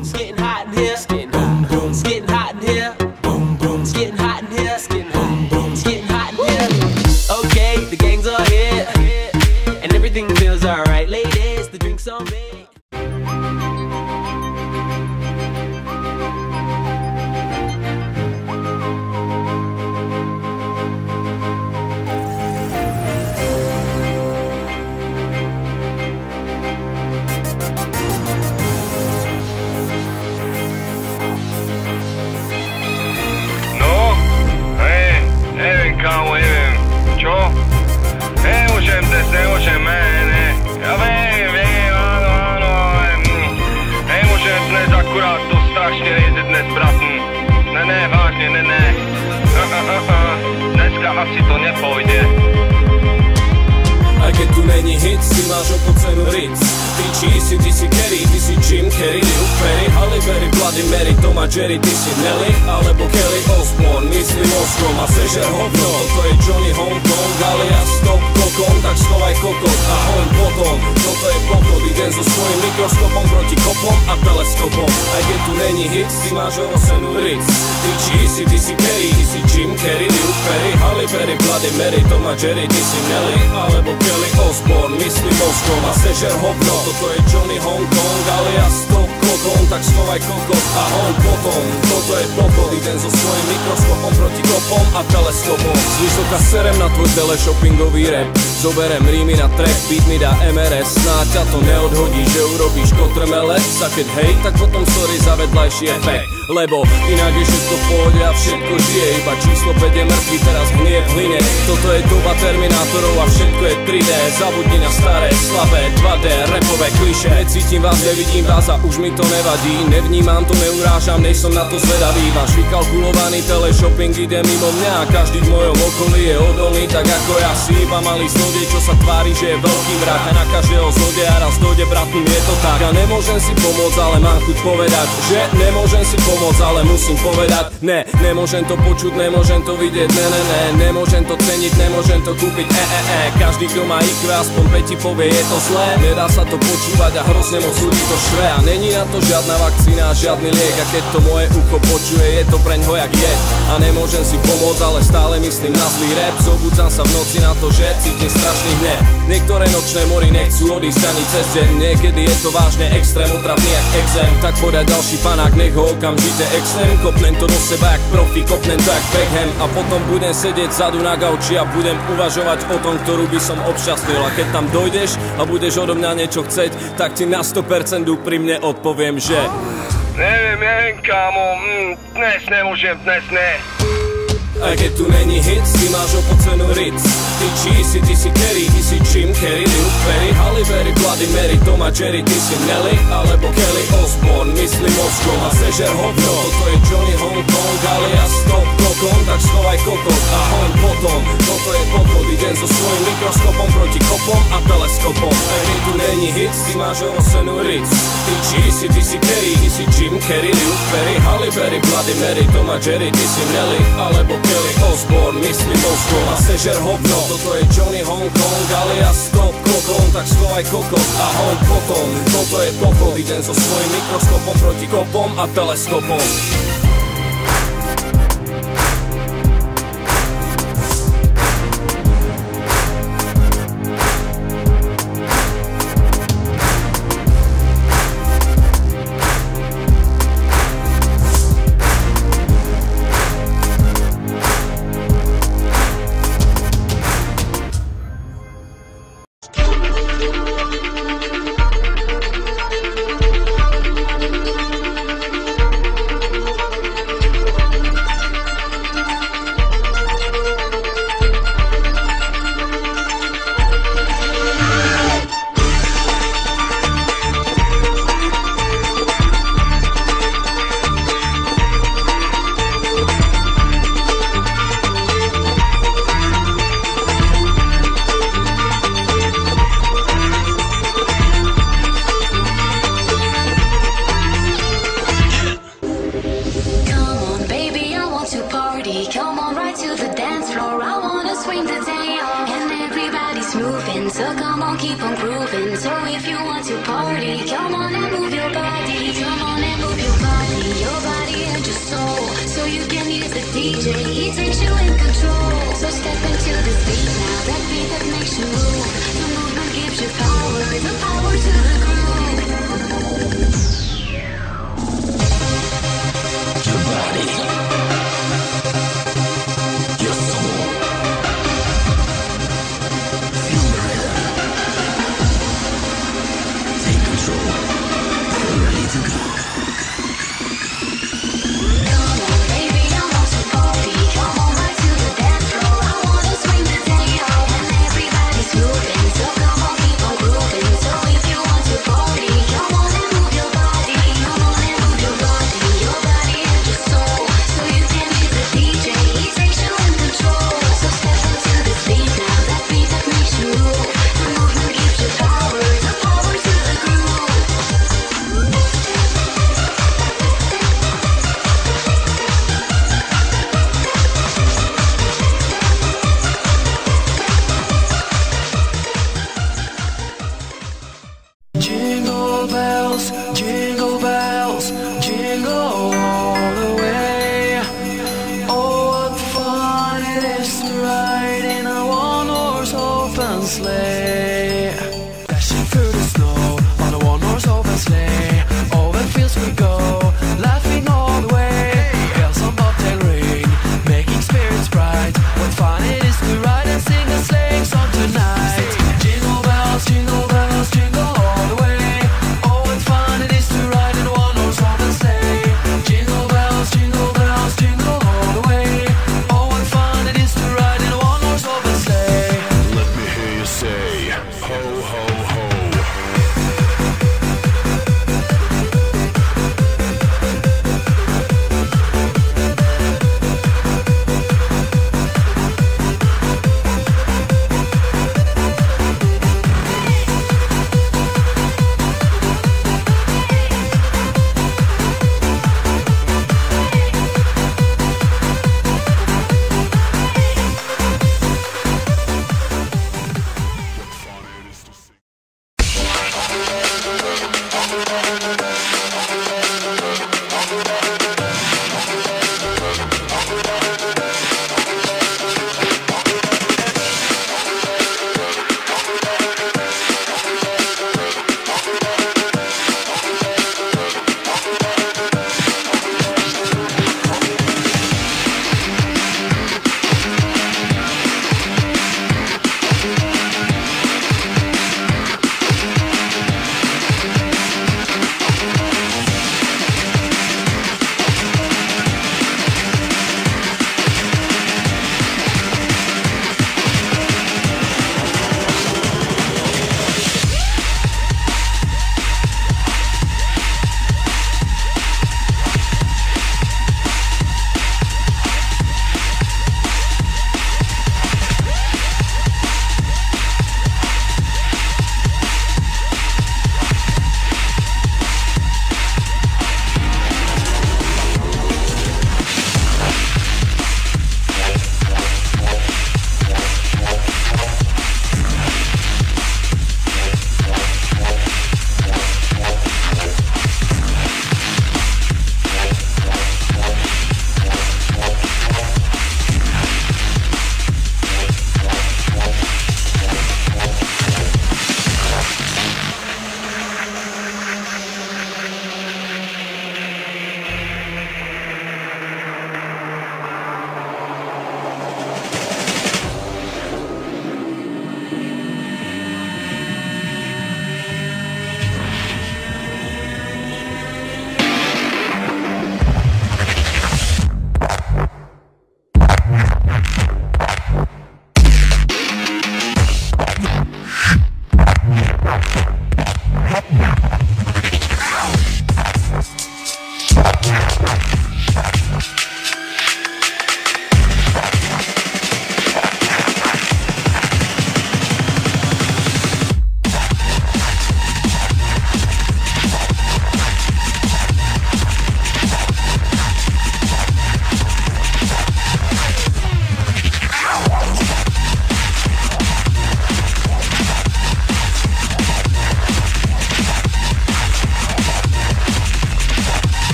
It's getting hot in here. It's getting hot. It's getting hot in here. It's getting hot in here. It's getting hot. It's getting hot in here. Okay, the gangs are here, and everything feels alright. Ladies, the drinks on me. Nemôžem, ja viem, áno, nemôžem dnes akurát to strašne nejde dnes, bratn. Ne, vážne, ne. Dneska asi to nepôjde. Aj keď tu není hit, si máš opocenu Ritz. Ty cheesy, ty si Kerry, ty si Jim Carrey, Luke Perry, Halle Berry, Bloody Mary, Tom a Jerry, ty si Nelly alebo Kelly Osbourne, myslím mozgom a sežer hovno. Toto je Johnny Hong Kong, alias Stop Kokon, tak schovaj kokot a hoň potom. Toto je pokot, idem so svojím mikroskopom proti kopom a teleskopom. Aj keď tu není hit, si máš opocenu Ritz. Ty cheesy, ty si Kerry, ty si Jim Carrey, Luke Perry, Halle Berry, Bloody Mary, Tom a Jerry, ty si Nelly alebo Kelly Osbourne, myslím mozgom a sežer hovno. Toto je Johnny Hong Kong, alias Stop Kokon, tak schovaj kokot a hoň potom. Toto je pokot, idem so svojím mikroskopom proti kopom a teleskopom. Zvysoka serem na tvoj teleshoppingový rap, zoberem rímy na track, beat mi dá MRS. Snáď ťa to neodhodí, že urobíš kotrmele. A keď hej, tak potom sorry za vedľajší efekt, lebo inak je všetko v pohode a všetko žije. Iba číslo 5 je mŕtvy, teraz hnie v hline. Toto je doba Terminátorov a všetko je 3D. Zabudni na staré, slabé 2D, rapové klišé. Necítim vás, nevidím vás a už mi to nevadí. Nevnímam to, neurážam, nejsom na to zvedavý. Váš vykalkulovaný teleshopping ide mimo mňa a každý v mojom okolí je odolný, tak ako ja. Si iba malý zlodej, čo sa tvári, že je veľký vrah a na každého zlodeja raz dojde, bratným, je to tak. Ja nemôžem si pomôcť, ale mám chuť povedať, že nemôžem si pomôcť, ale musím povedať ne. Nemôžem to počuť, nemôžem to vidieť, ne. Nemôžem to ceniť, nemôžem to kúpiť, Každý, kto má IQ, aspoň 5 ti povie, je to zlé. Nedá sa to počúvať a hrozne moc ľudí to štve. A není na to žiadna vakcína, žiadny liek. A keď to moje ucho počuje, je to preňho jak je. A nemôžem si pomôcť, ale stále myslím na zlý rap. Zobudzam sa v noci na to, že cítim strašný hnev. Niektoré nočné mory nechcú odísť ani cez deň. Niekedy je to vážne extrém, otravný jak exém. Tak podaj ďalší panák, nech ho okamžite exem. Kopnem to do seba jak profi, kopnem to jak Beckham. A potom budem sedieť vzadu na gauči a budem uvažovať o tom, ktorú by som obšťastnil. A keď tam dojdeš a budeš odo mňa niečo chceť, tak ti na 100% úprimne odpoviem, že neviem, kámo, dnes nemôžem, dnes ne. Aj keď tu není hit, si máš opocenu Ritz. Ty cheesy, ty si Kerry, ty si Jim Carrey, Luke Perry, Halle Berry, Bloody Mary, Tom a Jerry, ty si Nelly alebo Kelly Osbourne, myslím mozgom a sežer hovno. Toto je Johnny Hong Kong, alias Stop Kokon, tak schovaj kokot a hoň potom. Toto je pokot, idem so svojím mikroskopom proti kopom a teleskopom. Aj keď tu není hit, si máš opocenu Ritz. Ty cheesy, ty si Kerry, ty si Jim Carrey, Luke Perry, Halle Berry, Bloody Mary, Tom a Jerry, ty si Nelly alebo Kelly Osbourne, myslím mozgom a sežer hovno. Toto je Johnny Hong Kong, alias Stop Kokon, tak schovaj kokot a hoň potom. Toto je pokot, idem so svojím mikroskopom proti kopom a teleskopom. So come on, keep on grooving. So if you want to party, come on and move your body. Come on and move you can use the DJ. He takes you in control. So step into this beat now. That beat that makes you move. The movement gives you power. The power to the groove. Your body, your soul. Feel the rhythm. Take control. We're ready to go. Come on, baby, I'm on some coffee. Come on,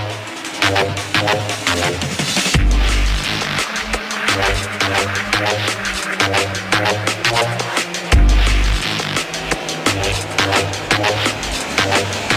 Ready to go.